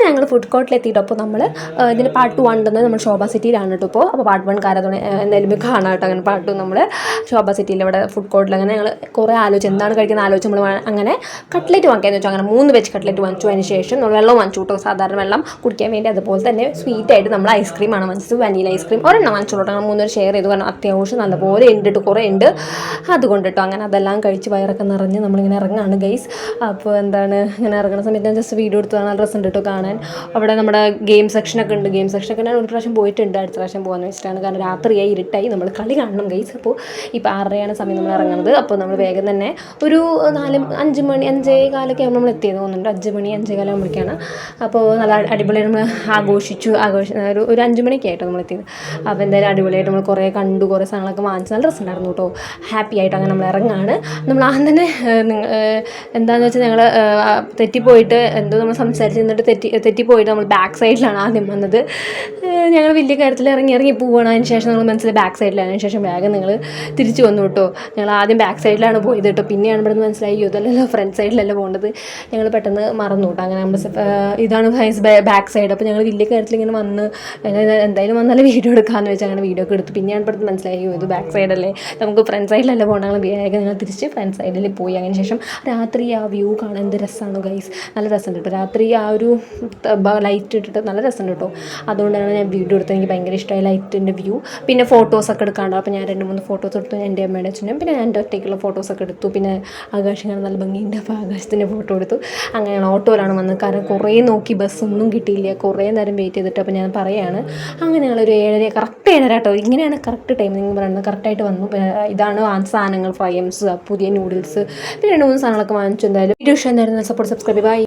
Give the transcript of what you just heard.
ഞങ്ങൾ ഫുഡ് കോർട്ടിലെത്തിയിട്ട് അപ്പോൾ നമ്മൾ ഇതിന് പാർട്ട് 1 ഉണ്ടെന്ന് നമ്മൾ ശോഭ സിറ്റിയിലാണ് കേട്ടോ ഇപ്പോൾ. അപ്പോൾ പാർട്ട് 1 കാരത്തോടെ എന്തായാലും കാണാം കേട്ടോ. അങ്ങനെ പാർട്ട് 2 നമ്മൾ ശോഭ സിറ്റിയിൽ ഇവിടെ ഫുഡ് കോർട്ടിൽ അങ്ങനെ ഞങ്ങൾ കുറേ ആലോചിച്ച് എന്താണ് കഴിക്കുന്നത് ആലോചിച്ച് നമ്മൾ അങ്ങനെ കട്ട്ലേറ്റ് വാങ്ങിക്കാന്ന് വെച്ചാൽ അങ്ങനെ 3 വെജ് കട്ട്ലേറ്റ് വാങ്ങിച്ചു. അതിന് ശേഷം നമ്മൾ വെള്ളം വാങ്ങിച്ചു കേട്ടോ, സാധാരണ വെള്ളം കുടിക്കാൻ വേണ്ടി. അതുപോലെ തന്നെ സ്വീറ്റായിട്ട് നമ്മൾ ഐസ്ക്രീമാണ് വാങ്ങിച്ചത്, വനീല ഐസ്ക്രീം ഒരെണ്ണം വാങ്ങിച്ചു കേട്ടോ. അങ്ങനെ 3 ഷെയർ ചെയ്തു, കാരണം അത്യാവശ്യം നല്ലപോലെ ഉണ്ട്, കുറേ ഉണ്ട് അതുകൊണ്ട് കേട്ടോ. അങ്ങനെ അതെല്ലാം കഴിച്ച് വയറൊക്കെ നിറഞ്ഞ് നമ്മളിങ്ങനെ ഇറങ്ങാണ് ഗൈസ്. അപ്പോൾ എന്താണ് ഇങ്ങനെ ഇറങ്ങുന്ന സമയത്ത് ഞാൻ ജസ്റ്റ് വീഡിയോ എടുത്താണ്, നല്ല ഡ്രസ്സ് ഉണ്ട് കേട്ടോ കാണാൻ. അവിടെ നമ്മുടെ ഗെയിം സെക്ഷനൊക്കെ ഉണ്ട്. ഗെയിം സെക്ഷനൊക്കെ ഞാൻ ഒരു പ്രാവശ്യം പോയിട്ടുണ്ട്, അടുത്ത പ്രാവശ്യം പോകാമെന്ന് വെച്ചിട്ടാണ്. കാരണം രാത്രിയായി, ഇരുട്ടായി, നമ്മൾ കളി കാണണം ഗൈസ്. അപ്പോൾ ഇപ്പോൾ 6:30 സമയം നമ്മൾ ഇറങ്ങുന്നത്. അപ്പോൾ നമ്മൾ വേഗം തന്നെ ഒരു 5 മണി 5:15 ആകുമ്പോൾ നമ്മൾ എത്തിയത് തോന്നുന്നുണ്ട്. 5 മണി 5:15 ആകുമ്പോഴേക്കാണ്. അപ്പോൾ നല്ല അടിപൊളിയായിട്ട് നമ്മൾ ആഘോഷിച്ചു. ഒരു 5 മണിയൊക്കെ ആയിട്ടോ നമ്മൾ എത്തിയത്. അപ്പോൾ എന്തായാലും അടിപൊളിയായിട്ട് നമ്മൾ കുറേ കണ്ടു, കുറേ സാധനങ്ങളൊക്കെ വാങ്ങിച്ച് നല്ല ഡ്രസ്സ് ഉണ്ടായിരുന്നു കേട്ടോ. ഹാപ്പി ആയിട്ട് അങ്ങനെ നമ്മൾ ഇറങ്ങാണ്. നമ്മൾ ആദ്യം തന്നെ എന്താണെന്ന് വെച്ചാൽ ഞങ്ങൾ തെറ്റിപ്പോയിട്ട് എന്തോ നമ്മൾ സംസാരിച്ച് നിന്നിട്ട് തെറ്റിപ്പോയിട്ട് നമ്മൾ ബാക്ക് സൈഡിലാണ് ആദ്യം വന്നത്. ഞങ്ങൾ വലിയ കാര്യത്തിൽ ഇറങ്ങി പോവുകയാണ്. അതിന് ശേഷം നമ്മൾ മനസ്സിൽ ബാക്ക് സൈഡിലാണ്. അതിന് ശേഷം വേഗം നിങ്ങൾ തിരിച്ചു വന്നു കേട്ടോ. ഞങ്ങൾ ആദ്യം ബാക്ക് സൈഡിലാണ് പോയത് കേട്ടോ. പിന്നെയാണ് ഇവിടെ നിന്ന് മനസ്സിലായി ഇതല്ലല്ലോ ഫ്രണ്ട് സൈഡിലല്ല പോകേണ്ടത്. ഞങ്ങൾ പെട്ടെന്ന് മറന്നു കേട്ടോ. അങ്ങനെ നമ്മൾ ഇതാണ് ബാക്ക് സൈഡ്. അപ്പോൾ ഞങ്ങൾ വലിയ കാര്യത്തിൽ ഇങ്ങനെ വന്ന് എന്തായാലും വന്നാലും വീഡിയോ എടുക്കാമെന്ന് വെച്ചാൽ അങ്ങനെ വീഡിയോ ഒക്കെ എടുത്തു. പിന്നെയാണ് പെട്ടെന്ന് മനസ്സിലായി ഇത് ബാക്ക് സൈഡല്ലേ, നമുക്ക് ഫ്രണ്ട് സൈഡിലല്ല പോകണം. ഞങ്ങൾ വേഗം ഞങ്ങൾ തിരിച്ച് ഫ്രണ്ട് സൈഡിൽ പോയി. അതിന് ശേഷം രാത്രി ആ വ്യൂ കാണാൻ എന്ത് രസമാണ് ഗൈസ്, നല്ല രസമുണ്ട് കേട്ടോ. രാത്രി ആ ഒരു ലൈറ്റ് ഇട്ടിട്ട് നല്ല രസമുണ്ട് കേട്ടോ. അതുകൊണ്ടാണ് ഞാൻ വീഡിയോ എടുത്തത്. എനിക്ക് ഭയങ്കര ഇഷ്ടമായി ലൈറ്റിൻ്റെ വ്യൂ. പിന്നെ ഫോട്ടോസൊക്കെ എടുക്കാണ്ട്. അപ്പോൾ ഞാൻ 2-3 ഫോട്ടോസ് എടുത്തു, എൻ്റെ അമ്മയുടെ അച്ഛനും. പിന്നെ എൻ്റെ ഒറ്റയ്ക്കുള്ള ഫോട്ടോസൊക്കെ എടുത്തു. പിന്നെ ആകാശം കാണാൻ നല്ല ഭംഗിയുണ്ട്, അപ്പോൾ ആകാശത്തിൻ്റെ ഫോട്ടോ എടുത്തു. അങ്ങനെയാണ് ഓട്ടോയിലാണ് വന്നത്. കാരണം കുറേ നോക്കി ബസ്സൊന്നും കിട്ടിയില്ല, കുറേ നേരം വെയിറ്റ് ചെയ്തിട്ട്. അപ്പോൾ ഞാൻ പറയുകയാണ് അങ്ങനെ ഞങ്ങളൊരു 7:30 കറക്റ്റ് 7:30 കേട്ടോ. ഇങ്ങനെയാണ് കറക്റ്റ് ടൈം നിങ്ങൾ പറയുന്നത്. കറക്റ്റായിട്ട് വന്നു. ഇതാണ് സാധനങ്ങൾ, ഫ്രൈംസ്, പുതിയ നൂഡിൽസ്, പിന്നെ 2-3 സാധനങ്ങളൊക്കെ വാങ്ങിച്ചു. എന്തായാലും വീഡിയോ ഇഷ്ടം എന്തായിരുന്നു, സപ്പോർട്ട് സബ്സ്ക്രൈബ്. ബൈ.